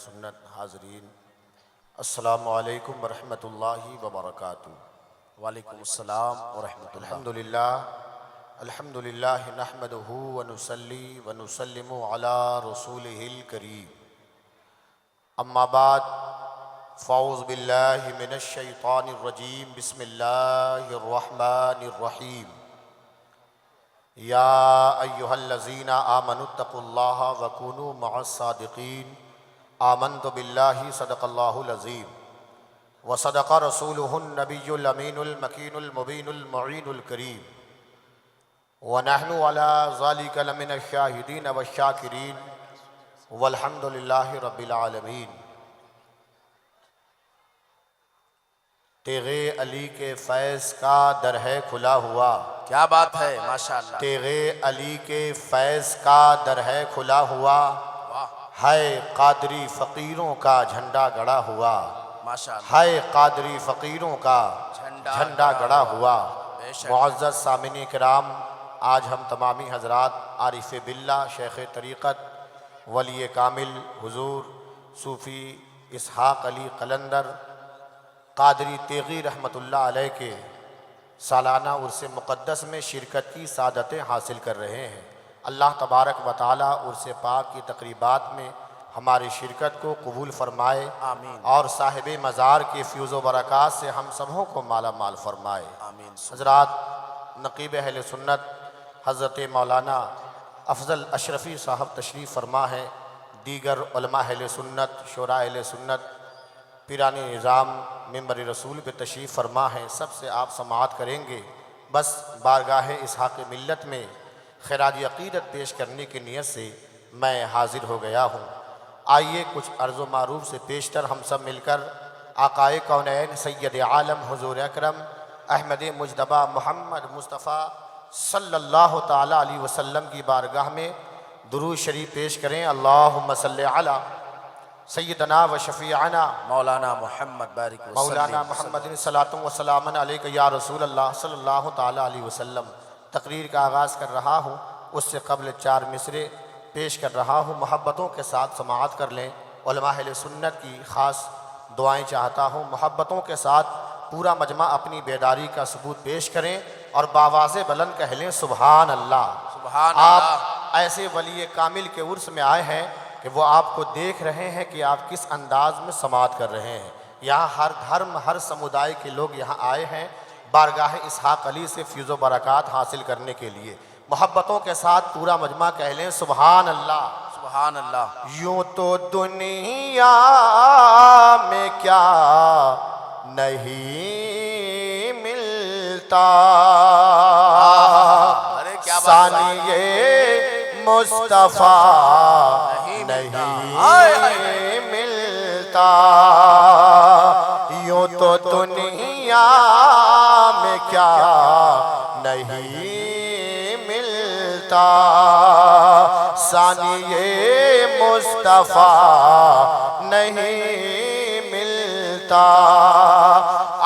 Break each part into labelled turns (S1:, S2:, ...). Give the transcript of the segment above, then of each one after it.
S1: سنت حاضرین، السلام علیکم ورحمۃ اللہ وبرکاتہ۔
S2: وعلیکم السلام ورحمۃ اللہ۔
S1: الحمدللہ نحمدہ ونصلی ونسلم علی رسولہ الکریم، اما بعد فاعوذ باللہ من الشیطان الرجیم، بسم اللہ الرحمن الرحیم۔ یا ایہا الذین آمنوا اتقوا اللہ وکونوا مع الصادقین، آمنت باللہ صدق اللہ العظیم وصدق رسولہ النبی الامین المکین المبین المعین الکریم، ونحن علی ذلک لمن الشاہدین والشاکرین، والحمد للہ رب العالمین۔ تیغ علی کے فیض کا در ہے کھلا ہوا،
S2: کیا بات ہے، ماشاءاللہ۔
S1: تیغ علی کے فیض کا در ہے کھلا ہوا،
S2: واہ،
S1: ہے قادری فقیروں کا جھنڈا گڑا ہوا،
S2: ماشاءاللہ۔
S1: ہے قادری فقیروں کا جھنڈا گڑا ہوا۔
S2: بے شک۔
S1: معزز سامعین کرام، آج ہم تمامی حضرات عارف باللہ، شیخ طریقت، ولی کامل حضور صوفی اسحاق علی قلندر قادری تیغی رحمۃ اللہ علیہ کے سالانہ عرس مقدس میں شرکت کی سعادتیں حاصل کر رہے ہیں۔ اللہ تبارک و تعالیٰ عرس پاک کی تقریبات میں ہماری شرکت کو قبول فرمائے،
S2: آمین،
S1: اور صاحب مزار کے فیض و برکات سے ہم سبوں کو مالا مال فرمائے،
S2: آمین۔
S1: حضرات، نقیب اہل سنت حضرت مولانا افضل اشرفی صاحب تشریف فرما ہے، دیگر علماء اہل سنت، شعراء اہل سنت، پیرانی نظام ممبر رسول پہ تشریف فرما ہے، سب سے آپ سماعت کریں گے۔ بس بارگاہ اسحاق ملت میں خراج عقیدت پیش کرنے کی نیت سے میں حاضر ہو گیا ہوں۔ آئیے کچھ عرض و معروف سے پیشتر ہم سب مل کر آقائے کونین سید عالم حضور اکرم احمد مجتبیٰ محمد مصطفیٰ صلی اللہ تعالیٰ علیہ وسلم کی بارگاہ میں درود شریف پیش کریں۔ اللہم صلی علی سیدنا و شفیعنا
S2: مولانا محمد بارک وسلم،
S1: مولانا محمد صلاۃ و سلام علیک یا رسول اللہ صلی اللہ تعالیٰ علیہ وسلم۔ تقریر کا آغاز کر رہا ہوں، اس سے قبل 4 مصرے پیش کر رہا ہوں، محبتوں کے ساتھ سماعت کر لیں۔ علماء اہل سنت کی خاص دعائیں چاہتا ہوں، محبتوں کے ساتھ پورا مجمع اپنی بیداری کا ثبوت پیش کریں اور بآواز بلند کہہ لیں سبحان اللہ۔
S2: سبحان
S1: آپ
S2: اللہ۔
S1: ایسے ولی کامل کے عرس میں آئے ہیں کہ وہ آپ کو دیکھ رہے ہیں کہ آپ کس انداز میں سماعت کر رہے ہیں۔ یہاں ہر دھرم، ہر سمودائے کے لوگ یہاں آئے ہیں بارگاہ اسحاق علی سے فیض و برکات حاصل کرنے کے لیے۔ محبتوں کے ساتھ پورا مجمع کہہ لیں سبحان اللہ۔
S2: سبحان اللہ۔
S1: یوں تو دنیا میں کیا نہیں ملتا،
S2: ارے کیا بات ہے،
S1: ثانی مصطفیٰ نہیں ملتا۔ یوں تو دنیا میں کیا نہیں ملتا، ثانی مصطفیٰ نہیں ملتا۔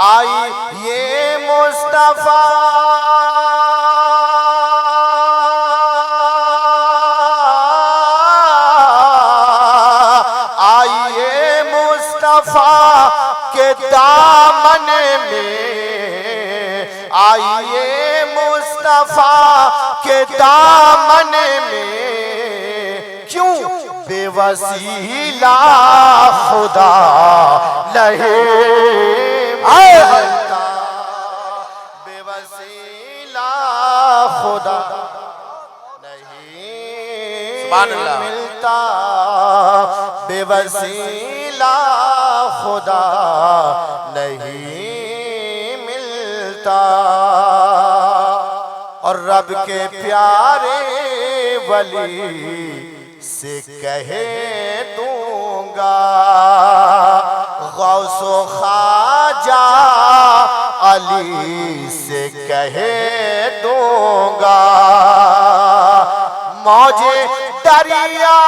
S1: آئیے مصطفیٰ کے دامن میں، آئیے مصطفیٰ کے دامن میں، کیوں بے وسیلہ خدا لہے ملتا، بے وسیلہ خدا نہیں ملتا، بے وسیلہ خدا نہیں ملتا۔ اور رب کے پیارے ولی سے کہہ دوں گا، غوث و خواجہ علی سے کہہ دوں گا، موج دریا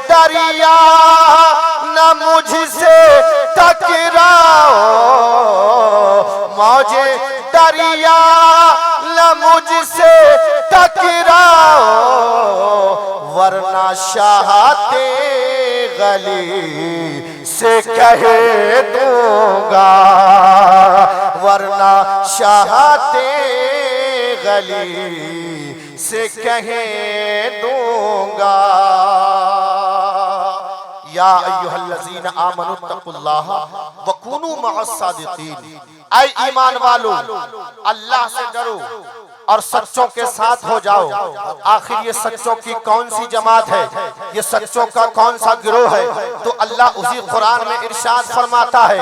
S1: دریا نہ مجھ سے ٹکراؤ، موج دریا نہ مجھ سے ٹکراؤ ورنہ شاہتے گلی سے کہہ دوں گا، ورنہ شاہتے گلی سے کہہ دوں گا۔ یا ایھا الذین آمنوا اتقوا اللہ وکونوا مع الصادقین، اے ایمان والو اللہ سے ڈرو اور سچوں کے ساتھ ہو جاؤ۔ آخر یہ سچوں کی کون سی جماعت ہے، یہ سچوں کا کون سا گروہ ہے؟ تو اللہ اسی قرآن میں ارشاد فرماتا ہے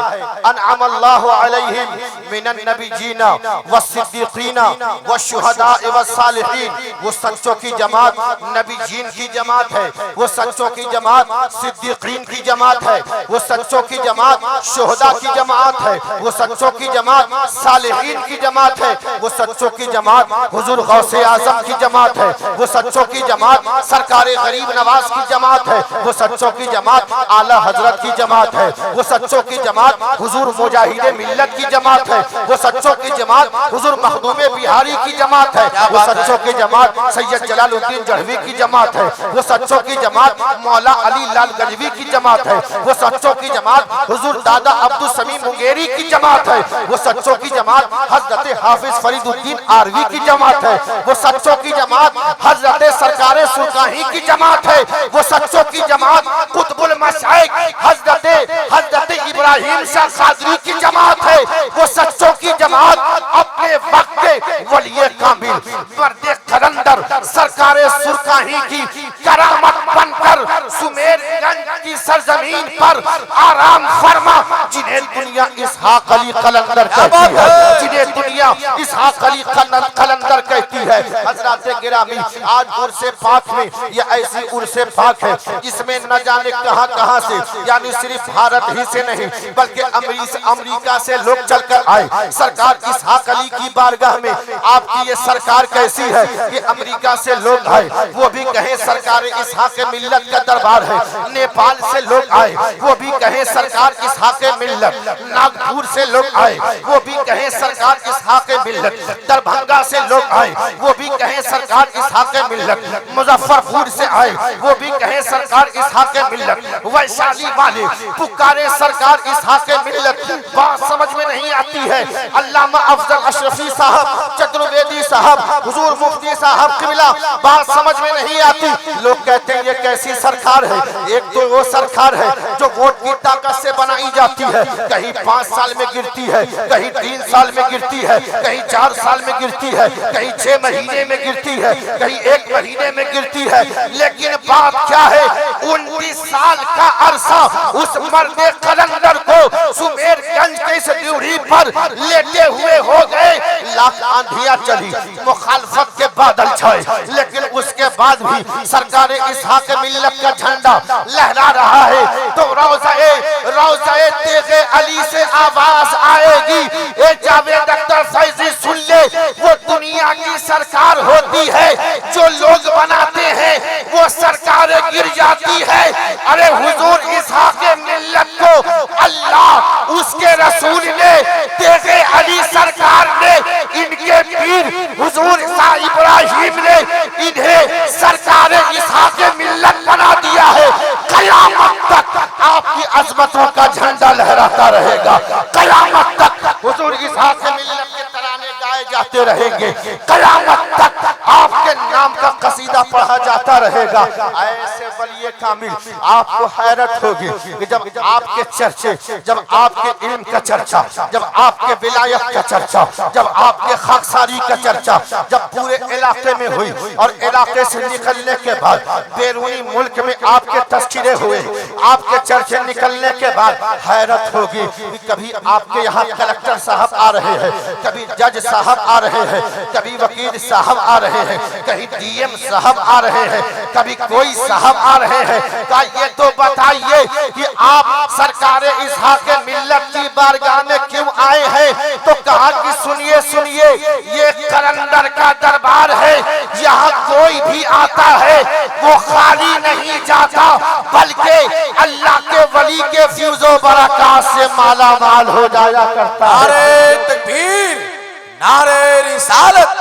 S1: انعم اللہ علیہم من النبیین والصدیقین والشہداء والصالحین۔ وہ سچوں کی جماعت نبی جین کی جماعت ہے، وہ سچوں کی جماعت صدیقین کی جماعت ہے، وہ سچوں کی جماعت شہداء کی جماعت ہے، وہ سچوں کی جماعت صالحین کی جماعت ہے، وہ سچوں کی جماعت حضور غوث اعظم کی جماعت ہے، وہ سچوں کی جماعت سرکار غریب نواز کی جماعت ہے، وہ سچوں کی جماعت اعلیٰ حضرت کی جماعت ہے، وہ سچوں کی جماعت حضور مجاہد ملت کی جماعت ہے، وہ سچوں کی جماعت حضور مخدوم بہاری کی جماعت ہے، وہ سچوں کی جماعت سید جلال الدین جڑوی کی جماعت ہے، وہ سچوں کی جماعت مولا علی لال گنجوی کی جماعت ہے، وہ سچوں کی جماعت حضور دادا عبدالسمیع منگیری کی جماعت ہے، وہ سچوں کی جماعت حضرت حافظ فرید الدین آروی کی جماعت ہے، وہ سچوں کی جماعت حضرت سرکار سرکاہی کی جماعت ہے، وہ سچوں کی جماعت قطب المشائق حضرت ابراہیم شاہ قادری کی جماعت ہے، وہ سچوں کی جماعت اپنے وقت کے ولی کامل مرد قلندر سرکار سرکاہی کی کرامت بن کر سمیر گنج کی سرزمین پر آرام فرما، جنہیں دنیا اسحاق علی قلندر کہتی ہے، جنہیں دنیا اسحاق علی قلندر کہتی ہے۔ حضرات گرامی آج عرص پاک میں یہ ایسی عرص پاک ہے جس میں نہ جانے کہاں کہاں سے، یعنی صرف بھارت ہی سے نہیں بلکہ امریکہ سے لوگ چل کر آئے سرکار اسحاق علی کی بارگاہ میں۔ آپ کی یہ سرکار کیسی ہے کہ امریکہ سے لوگ آئے وہ بھی کہیں سرکار اسحاق ملت کا دربار ہے، نیپال سے لوگ آئے وہ بھی کہیں سرکار اسحاق ملت، ناگپور سے لوگ آئے وہ بھی کہیں سرکار اسحاق ملت، دربھنگا سے لوگ آئے وہ بھی کہیں سرکار اسحاق ملت، مظفرپور سے آئے وہ بھی کہیں سرکار اسحاق ملت، ویشالی والے پکارے سرکار اسحاق ملت۔ بات سمجھ میں نہیں آتی ہے، علامہ افضل اشرفی صاحب چترویدی صاحب حضور مفتی صاحب قبلہ، بات سمجھ میں نہیں آتی۔ لوگ کہتے ہیں یہ کیسی سرکار ہے؟ ایک تو وہ سرکار ہے جو ووٹ کی طاقت سے بنائی جاتی ہے، کہیں 5 سال میں گرتی ہے، کہیں 3 سال میں گرتی ہے، کہیں 4 سال میں گرتی ہے، کہیں 6 مہینے میں گرتی ہے، کہیں 1 مہینے میں گرتی ہے، لیکن بات کیا ہے 29 سال کا عرصہ اس مرد قلندر کو سمیر گنج کے اس ڈیوڑی پر لیٹے ہوئے ہو گئے۔ لاکھ آندھیاں چلی، مخالفت کے بادل چھائے، لیکن اس کے بعد بھی سرکار اسحاق ملت کا جھنڈا لہرا رہا ہے۔ تو روضہ تیغ علی سے آواز آئے گی، اے جاوید اختر فیضی سن لے، وہ دنیا کی سرکار ہوتی ہے، جو لوگ بناتے ہیں وہ سرکار گر جاتی ہے۔ ارے حضور اسحاق ملت کو اللہ اس کے رسول نے تیغ علی سرکار نے ان کے پیر حضور ابراہیم نے انہیں سرکار اسحاق ملت بنا دیا ہے۔ قیامت تک آپ کی عظمتوں کا جھنڈا لہراتا رہے گا، قیامت تک حضور اسحاق ملت کے ترانے گائے جاتے رہیں گے، قیامت تک آپ کے نام کا قصیدہ پڑھا جاتا رہے گا۔ ایسے ولی کامل آپ کو حیرت ہوگی کہ جب آپ کے چرچے، جب آپ کے علم کا چرچا، جب آپ کے ولایت کا چرچا، جب آپ کے خاکساری کا چرچا جب پورے علاقے میں ہوئی اور علاقے سے نکلنے کے بعد بیرونی ملک میں آپ کے تذکرے ہوئے، آپ کے چرچے نکلنے کے بعد حیرت ہوگی کہ کبھی آپ کے یہاں کلکٹر صاحب آ رہے ہیں، کبھی جج صاحب آ رہے ہیں، کبھی وکیل صاحب آ رہے ہیں، کہیں ڈی ایم صاحب آ رہے ہیں، کبھی کوئی صاحب آ رہے ہیں۔ کہا یہ تو بتائیے کہ آپ سرکار اسحاق ملت کی بارگاہ میں کیوں آئے ہیں؟ تو کہا کہ سنیے سنیے، یہ قلندر کا دربار ہے، یہاں کوئی بھی آتا ہے وہ خالی نہیں جاتا بلکہ اللہ کے ولی کے فیض و برکات سے مالا مال ہو جایا کرتا ہے۔
S2: نعرہ تکبیر، نعرہ رسالت،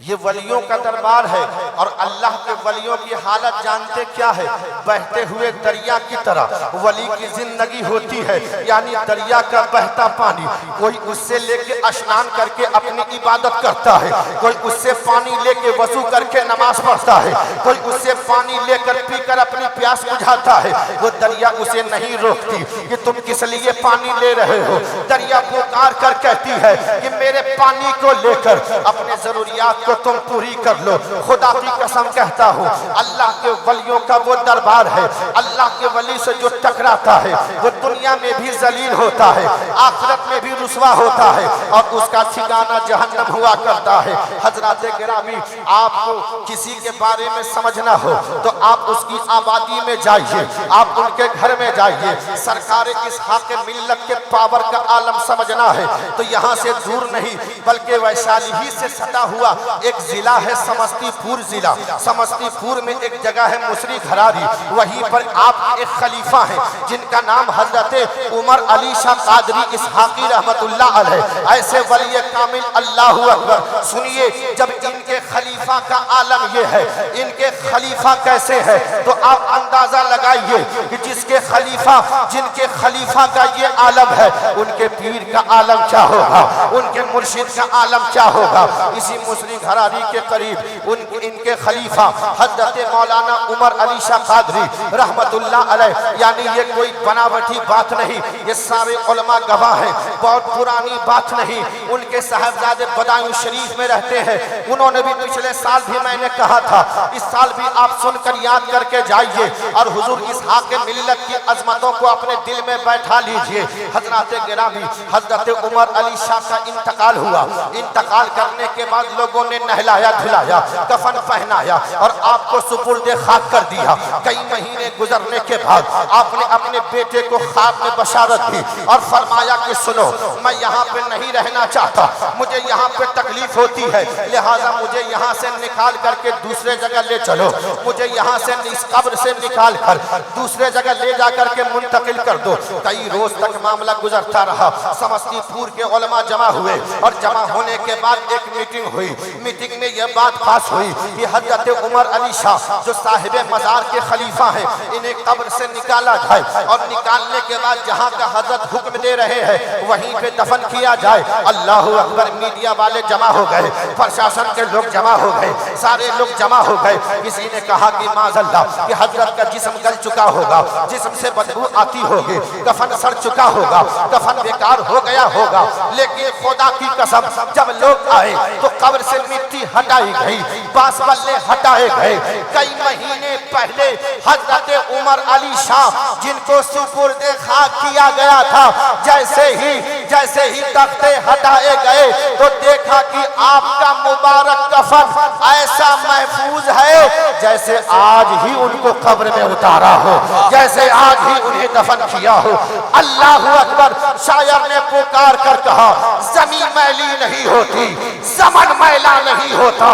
S1: یہ ولیوں کا دربار ہے اور اللہ کے ولیوں کی حالت جانتے کیا ہے؟ بہتے ہوئے دریا کی طرح ولی کی زندگی ہوتی ہے، یعنی دریا کا بہتا پانی، کوئی اس سے لے کے اشنان کر کے اپنی عبادت کرتا ہے، کوئی اس سے پانی لے کے وضو کر کے نماز پڑھتا ہے، کوئی اس سے پانی لے کر پی کر اپنی پیاس بجھاتا ہے۔ وہ دریا اسے نہیں روکتی کہ تم کس لیے پانی لے رہے ہو، دریا پکار کر کہتی ہے کہ میرے پانی کو لے کر اپنے ضروریات کو تم پوری کر لو۔ خدا کی قسم کہتا ہوں، اللہ کے ولیوں کا وہ دربار ہے، اللہ کے ولی سے جو ٹکراتا ہے وہ دنیا میں بھی ذلیل ہوتا ہے، آخرت میں بھی رسوا ہوتا ہے، اور اس کا ٹھکانہ جہنم ہوا کرتا ہے۔ حضرات گرامی، آپ کو کسی کے بارے میں سمجھنا ہو تو آپ اس کی آبادی میں جائیے، آپ ان کے گھر میں جائیے۔ سرکار اسحاق ملت کے پاور کا عالم سمجھنا ہے تو یہاں سے دور نہیں بلکہ ویشالی ہی سے سٹا ہوا ایک ضلع ہے سمستی پور ضلع۔ سمستی پور میں ایک جگہ ہے مصری گھراری، وہیں پر آپ ایک خلیفہ ہیں جن کا نام حضرت عمر علی شاہ قادری اسحاقی رحمت اللہ علیہ۔ ایسے ولی کامل، اللہ اکبر۔ سنیے، جب ان کے خلیفہ کا عالم یہ ہے، ان کے خلیفہ کیسے ہے تو آپ اندازہ لگائیے کہ جس کے خلیفہ، جن کے خلیفہ کا یہ عالم ہے، ان کے پیر کا عالم کیا ہوگا، ان کے مرشد کا عالم کیا ہوگا۔ اسی مصری گھراری کے قریب ان کے خلیفہ حضرت مولانا عمر علی شاہ قادری رحمت اللہ علیہ، یعنی یہ کوئی بناوٹی بات نہیں، یہ سارے علماء گواہ ہیں، بہت پرانی بات نہیں۔ ان کے صاحبزادے بدایوں شریف میں رہتے ہیں، انہوں نے بھی پچھلے سال بھی میں نے کہا تھا، اس سال بھی آپ سن کر یاد کر کے جائیے اور حضور اسحاق ملت کی عظمتوں کو اپنے دل میں بیٹھا لیجئے۔ حضرات گرامی، حضرت عمر علی شاہ کا انتقال ہوا، انتقال کرنے کے بعد لوگوں نے نہلایا دھلایا، کفن پہنایا اور آپ کو سپرد خاک کر دیا۔ کئی مہینے گزرنے کے بعد آپ نے اپنے بیٹے کو خواب میں بشارت دی اور فرمایا کہ سنو، میں یہاں پہ نہیں رہنا چاہتا، مجھے یہاں پہ تکلیف ہوتی ہے، لہٰذا مجھے یہاں سے نکال کر کے دوسرے جگہ لے چلو، مجھے یہاں سے اس قبر سے نکال کر دوسرے جگہ لے جا کر کے منتقل کر دو۔ کئی روز تک معاملہ گزرتا رہا، سمستی پور کے علماء جمع ہوئے اور جمع ہونے کے بعد ایک میٹنگ ہوئی۔ میٹنگ میں یہ بات پاس ہوئی کہ حضرت عمر علی شاہ جو صاحب مزار کے خلیفہ ہیں، انہیں قبر سے نکالا جائے اور نکالنے کے بعد جہاں کا حضرت حکم دے رہے ہیں وہیں پہ دفن کیا جائے۔ اللہ اکبر۔ میڈیا والے جمع ہو گئے، پرشاسن کے لوگ جمع ہو گئے، سارے لوگ جمع ہو گئے۔ کسی نے کہا کہ معاذ اللہ کہ حضرت کا جسم گل چکا ہوگا، جسم سے بدبو آتی ہوگی، کفن سڑ چکا ہوگا، کفن بیکار ہو گیا ہوگا۔ لیکن خدا کی قسم، جب لوگ آئے تو قبر سے مٹی ہٹائی گئی، باس بلے ہٹائے گئے۔ کئی مہینے پہلے حضرت عمر علی شاہ جن کو سپرد خاک کیا گیا تھا، جیسے ہی تختے ہٹائے گئے تو دیکھا کہ آپ کا مبارک کفن ایسا محفوظ ہے جیسے آج ہی ان کو قبر میں اتارا ہو، جیسے آج ہی انہیں دفن کیا ہو۔ اللہ اکبر۔ شاعر نے پکار کر کہا، زمین میلی نہیں ہوتی، زمن میلا نہیں ہوتا،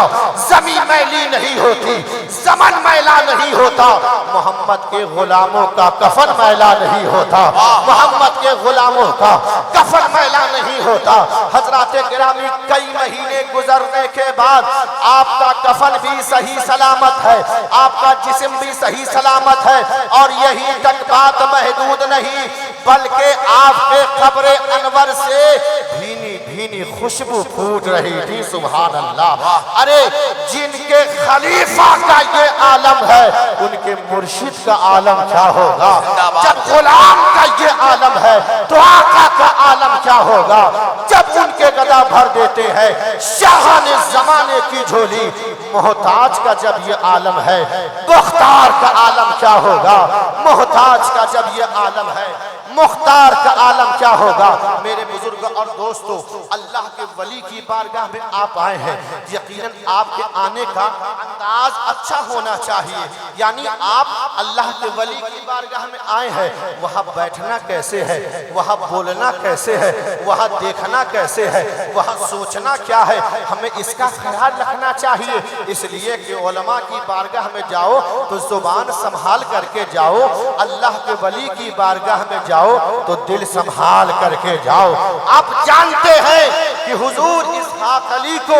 S1: زمین میلی نہیں ہوتی، زمن میلا نہیں ہوتا، محمد کے غلاموں کا کفن میلا نہیں ہوتا، محمد کے غلاموں کا کفن میلا نہیں ہوتا۔ حضرات گرامی، کئی مہینے گزرنے کے بعد آپ کا کفن بھی صحیح سلامت ہے، آپ کا جسم بھی صحیح سلامت ہے، اور یہی تک بات محدود نہیں بلکہ آپ کے قبر انور سے بھینی بھینی خوشبو پھوٹ رہی تھی۔ سبحان اللہ۔ ارے جن کے خلیفہ کا یہ عالم ہے ان کے مرشد کا عالم کیا ہوگا؟ جب غلام کا یہ عالم ہے تو آقا کا عالم کیا ہوگا؟ جب ان کے گدا بھر دیتے ہیں شاہان زمانے کی جھولی، محتاج کا جب یہ عالم ہے مختار کا عالم کیا ہوگا؟ محتاج کا جب یہ عالم ہے مختار کا عالم کیا ہوگا؟ میرے بزرگ اور دوستو، اللہ کے ولی کی بارگاہ میں آپ آئے ہیں، یقیناً آپ کے آنے کا انداز اچھا ہونا چاہیے، یعنی آپ اللہ کے ولی کی بارگاہ میں آئے ہیں، وہاں بیٹھنا کیسے ہے، وہاں بولنا کیسے ہے، وہاں دیکھنا کیسے ہے، وہاں سوچنا کیا ہے، ہمیں اس کا خیال رکھنا چاہیے۔ اس لیے کہ علماء کی بارگاہ میں جاؤ تو زبان سنبھال کر کے جاؤ، اللہ کے ولی کی بارگاہ میں جاؤ تو دل سنبھال کر کے جاؤ۔ آپ آپ جانتے ہیں کہ حضور اسحاق علی کو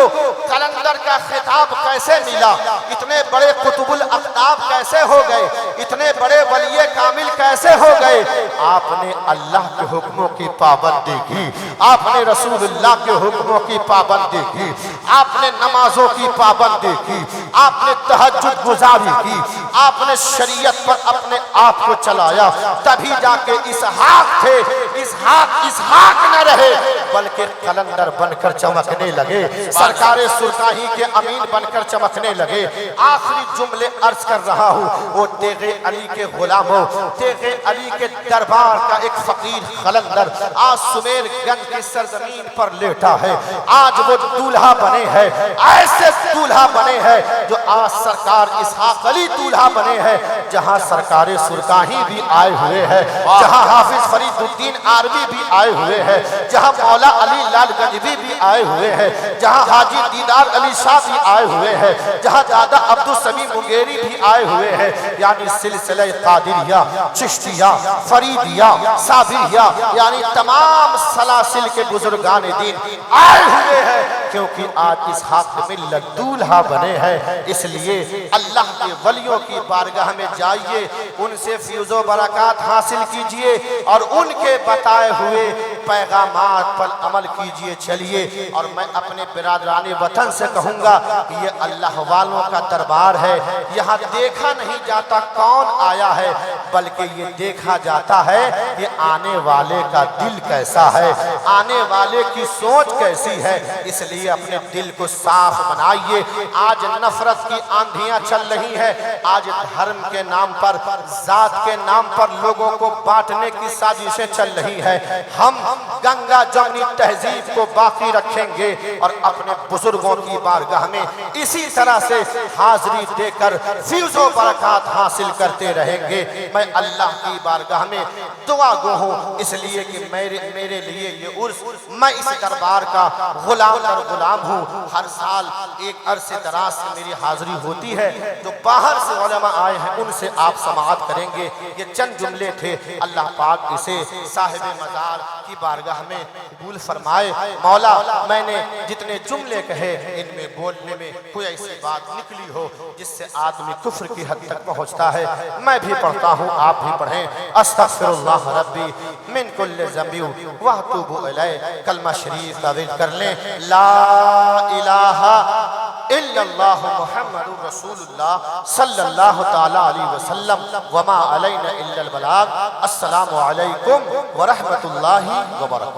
S1: قلندر کا خطاب کیسے ملا، اتنے بڑے قطب الاقطاب کیسے ہو گئے، اتنے بڑے ولی کامل کیسے ہو گئے؟ آپ نے اللہ کے حکموں کی پابندی کی، آپ نے رسول اللہ کے حکموں کی پابندی کی، آپ نے نمازوں کی پابندی کی، آپ نے تہجد گزاری کی، آپ نے شریعت پر اپنے آپ کو چلایا، تبھی جا کے اسحاق تھے، اسحاق نہ رہے بلکہ قلندر بن کر چمکنے لگے، سرکار سرکاہی کے امین بن کر چمکنے لگے۔ آخری جملے عرض کر رہا ہوں، وہ تیغ علی کے غلاموں، تیغ علی کے دربار کا ایک فقیر قلندر آج سمیر گنج کی سرزمین پر لیٹا ہے، آج وہ دولہا بنے ہیں، ایسے دولہا بنے ہیں جو آج سرکار اسحاق علی دولہا بنے ہیں، جہاں سرکار سرکاہی بھی آئے ہوئے ہیں، جہاں حافظ فرید الدین آروی بھی آئے ہوئے ہیں، جہاں مولا علی لال گنجوی بھی آئے ہوئے ہیں، جہاں حاجی دیدار علی شاہ بھی آئے ہوئے ہیں، جہاں دادا عبدالسمیع منگیری بھی آئے ہوئے ہیں، یعنی سلسلہ قادریہ، چشتیہ، فریدیہ، صابریہ، یعنی تمام سلاسل کے بزرگان دین آئے ہوئے ہیں، کیونکہ آج اسحاق ملت دولہا بنے ہیں۔ اس لیے اللہ کے ولیوں کی بارگاہ میں جائیے، ان سے فیض و برکات حاصل کیجئے اور ان کے بتائے ہوئے پیغامات پر عمل کیجئے چلیے۔ اور میں اپنے برادران وطن سے کہوں گا کہ یہ اللہ والوں کا دربار ہے، یہاں دیکھا نہیں جاتا کون آیا ہے، بلکہ یہ دیکھا جاتا ہے کہ آنے والے کا دل کیسا ہے، آنے والے کی سوچ کیسی ہے۔ اس لیے اپنے دل کو صاف بنائیے۔ آج نفرت کی آندھیاں چل رہی ہیں، آج دھرم کے نام پر، ذات کے نام پر لوگوں کو بانٹنے کی سازشیں چل رہی ہیں۔ ہم گنگا جمنی تہذیب کو باقی رکھیں گے اور اپنے بزرگوں کی بارگاہ میں اسی طرح سے حاضری دے کر فیض و برکات حاصل کرتے رہیں گے۔ میں اللہ کی بارگاہ میں دعا گو ہوں، اس لیے کہ میرے لیے یہ عرس، میں اس دربار کا غلام اور غلام ہوں۔ ہر سال ایک عرصے دراز سے میری حاضری ہوتی ہے، جو باہر سے علماء آئے ہیں ان سے آپ سماعت کریں گے۔ یہ چند جملے تھے، اللہ پاک اسے صاحب مزار کی بارگاہ میں قبول فرمائے۔ مولا، میں نے جتنے جملے کہے ان میں بولنے میں کوئی ایسی بات نکلی ہو جس سے آدمی کفر کی حد تک پہنچتا ہے، میں بھی پڑھتا ہوں، آپ بھی پڑھیں۔ استغفر اللہ ربی من کل ذنب واتوب الیہ۔ کلمہ شریف کا ورد کر لیں، لا الہ الا اللہ محمد رسول اللہ صلی اللہ تعالی علیہ وسلم وما علینا الا البلاغ۔ السلام علیکم ورحمۃ اللہ وبرکاتہ۔